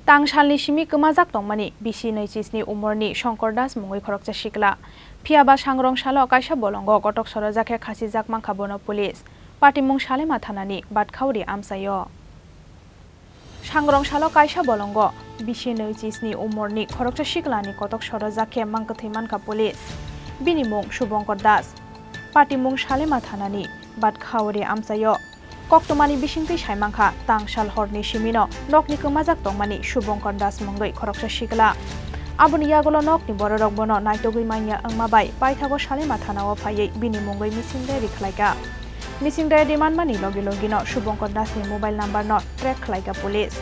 Tangsalni simi kemajak tongmani bisi 27 umurni Shankar Das mungoi khorokcha sikla phiaba sangrong salo kaisa bolongo gotok sorojake khasijak mangkha bono pulis patimung salema thanani batkhauri amsayo sangrong salo kaisa bolongo bisi 27 umurni khorokcha siklani gotok sorojake mangkhathai mankha pulis binimung Shankar Das patimung salema thanani batkhauri amsayo Koktomani bisingtui saimangkha tangsal horni simino nokni kemajak tongmani Shankar Das mungoi khoroksa sikla aboni yagolo nokni bororok bono naitogui manya angmabai paithago salema thanao phaiye bini mungoi misingdai khlaika misingdai demand mani logino Shankar Das ni mobile number no track khlaika police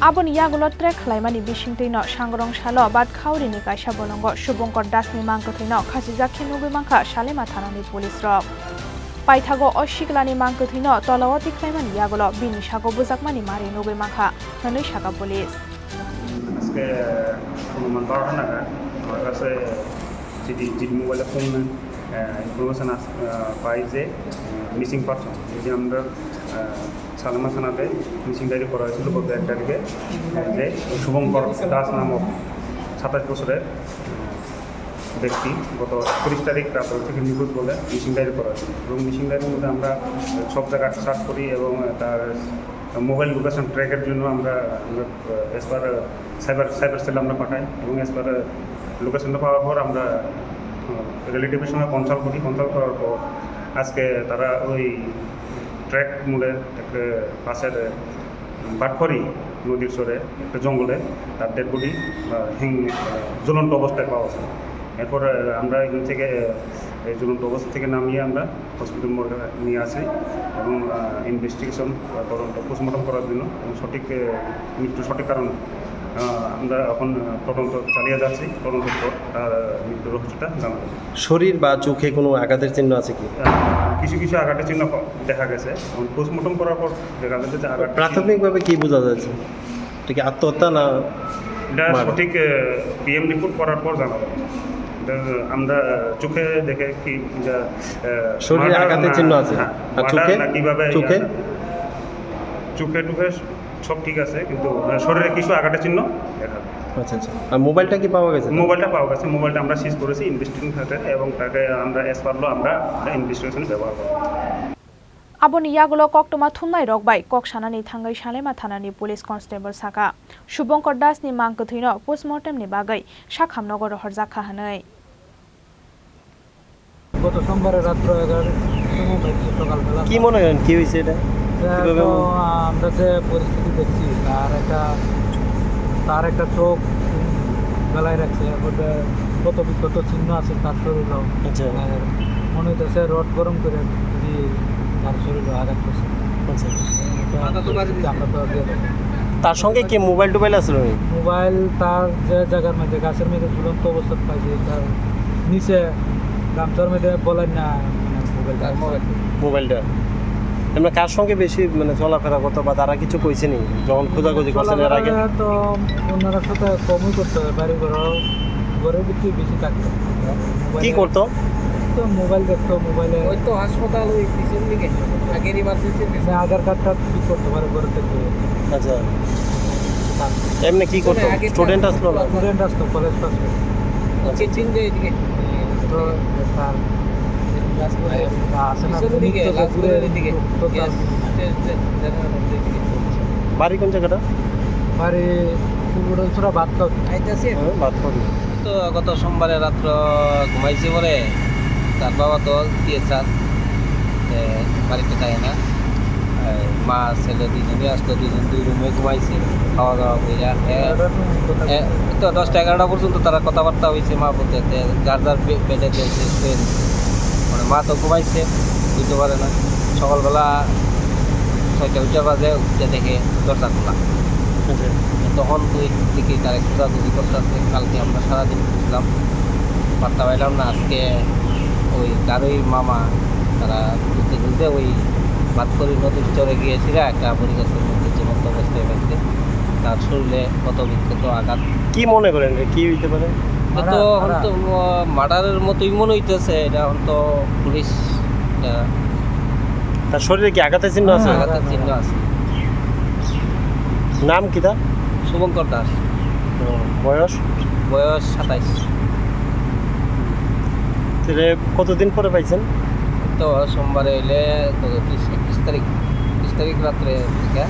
aboni yagolo track khlaimani bisingtui no sangrong salo bat khauri ni kaisa bolongo Shankar Das ni mangkhathai no khasijak khenugui mangkha salema thanani police rok Paithago Oshiklani Mankuthino, Tolawati Clayman Yagolo, Bini Shago Buzakmani Mari Nogue Maka, Nanu Shaka Police. আজকে অনুমান 12টা নাগাদ আমার কাছে যে মোবাইলের phone information পাই যে missing person যদি আমরা সালমা থানাতে মিসিং ডায়েরি করা হয়েছিল গত 1 তারিখে যে শুভঙ্কর দাস নামক 27 বছরের ব্যক্তি গত 31 তারিখ রাত থেকে নিখোঁজ বলে মিসিং ডায়েরি করা হয়েছিল এবং মিসিং ডায়েরির মধ্যে আমরা সব জায়গায় সার্চ করি এবং তার মোবাইল লোকেশন ট্র্যাকের জন্য আমরা এস পার সাইবার সেল আমরা পাঠাই এবং এস পার লোকেশনটা পাওয়ার পর আমরা রিলেটিভের সঙ্গে কনসাল্ট করার পর আজকে তারা ওই ট্র্যাক মোড়ের একটা পাশের বাটখড়ি নদীর চরে একটা জঙ্গলে তার ডেড বডি জ্বলন্ত অবস্থায় পাওয়া যায় এরপর আমরা এখান থেকে এই জ্বলন্ত অবস্থা থেকে নামিয়ে আমরা হসপিটাল মোড়ে নিয়ে আসি এবং ইনভেস্টিগেশন তদন্ত পোস্টমর্টম করার জন্য এবং মৃত্যুর সঠিক কারণ আমরা এখন তদন্ত চালিয়ে যাচ্ছি তদন্তের পর তার মৃত্যুর রহস্যটা জানা যাবে শরীর বা চোখে কোনো আঘাতের চিহ্ন আছে কি কিছু আঘাতের চিহ্ন দেখা গেছে এবং পোস্টমর্টম করার পর দেখা যাচ্ছে যে আঘাত প্রাথমিকভাবে কি বোঝা যাচ্ছে এটা কি আত্মহত্যা না এটা সঠিক পিএম রিপোর্ট করার পর জানা যাবে আমরা চোখে দেখে কি শরীরে আঘাতের চিহ্ন আছে আর চোখে কিভাবে চোখে টুখে সব ঠিক আছে কিন্তু শরীরে কিছু আঘাতের চিহ্ন দেখা আচ্ছা আর মোবাইলটা কি পাওয়া গেছে মোবাইলটা আমরা সিজ করেছি ইনভেস্টিগেশন খাতে এবং তাকে আমরা এস পারলো আমরা ইনভেস্টিগেশনে ব্যবহার করব Aboni Yagolo Koktoma Thumai Rokbai Koksanani Thangai Salema Thanani Police Constable Saka Shankar Das ni Mankuthino postmortem ni bagai Shakhamnogor Horjaka hanai গত সোমবারে রাত্র 11টার সময় সকালবেলা কি মনে করেন কি হয়েছে এটা কিভাবে আমরা যে পরিস্থিতি দেখছি তার একটা চোখ গলায় রাখছে কত চিহ্ন আছে তার শরীরে আচ্ছা মনে হইতেছে রড গরম করে দিয়ে তার শরীরে আঘাত করছে আমরা তো তার সঙ্গে কি মোবাইল আছে মোবাইল তার যে জায়গার মধ্যে গাছের মধ্যে ঝুলন্ত অবস্থা পাইছে তার নিচে গামছার মধ্যে বলেন না মোবাইলটা এমনি কার সঙ্গে বেশি মানে চলাফেরা করতো বা তারা কিছু কইছে নি যখন খোঁজাখুঁজি করছেন এর আগে তো ওনারা সাথে কমই করতে হবে বাড়ি ঘরের ভিতরে বেশি থাকতো কি করতো তো মোবাইল দেখতো মোবাইলে ওই তো হাসপাতাল ওই পিছন দিকে আগের ইমার্জেন্সি আধার কার্ডটা ঠিক করতে পারে ঘরে থেকে আচ্ছা এমনি কি করতো স্টুডেন্ট আসতো কলেজ পাস চিন যে এদিকে তো তার বাড়ি কোন জায়গাটা বাড়ি ফুলবড়া বাদ আইতাছে বাদ করি তো গত সোমবারে রাত্র ঘুমাইছে পরে তার বাবা তো দিয়েছে বাড়িতে যায় না মা ছেলে দুজনে আসতো দুই রুমে ঘুমাইছে খাওয়া দাওয়া করে তো 10টা-11টা পর্যন্ত তারা কথাবার্তা হয়েছে মা বলতে যার বেডে দিয়েছে মানে মা তো ঘুমাইছে বুঝতে পারে না সকালবেলা 6টা বাজে উঠতে দেখে দরজা খোলা তখন ওই দিকে তারা খোঁজাখুঁজি করতেছে কালকে আমরা সারাদিন খুঁজলাম পাত্তা পাইলাম না আজকে ওই তারই মামা তারা ঘুরতে ওই বাতকরি নদীর চরে গিয়েছিল একটা বড়ি গাছের মধ্যে জীবন্ত অবস্থায় পাইছে তার শরীরে কত বিক্ষত আঘাত কি মনে করেন কি হইতে পারে তো এখন তো মার্ডারের মতোই মনে হইতেছে এটা এখন তো পুলিশ তার শরীরে কি আঘাতের চিহ্ন আছে আঘাতের চিহ্ন আছে নাম কি তা শুভঙ্কর দাস, বয়স বয়স 27। তাহলে কতদিন পরে পাইছেন? তো সোমবারে এলে 31 তারিখ রাত্রে থেকে।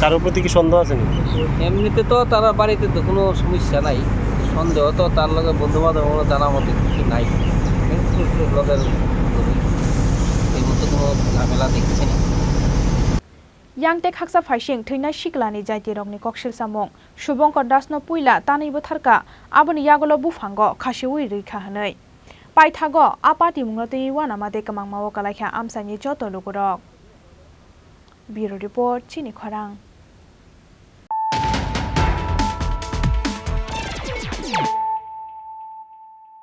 কারোর প্রতি কি সন্দেহ আছে নাকি? এমনিতে তো তার বাড়িতে তো কোনো সমস্যা নাই, সন্দেহ তো তার লগে বন্ধু বান্ধব জানা মতো কিছু নাই, লগের এই মতো কোনো ঝামেলা দেখছি না। Yangte khaksa phaising theinai siklani jaiti rokni koksil samong Shubhankar Dasno puila tanaibo tharka aboni yagolo bufango khasiwi rikha hanai paithago apati munglati wana mate kamangmawo kalaikha amsani joto lugurok. Bureau report Chini Khorang.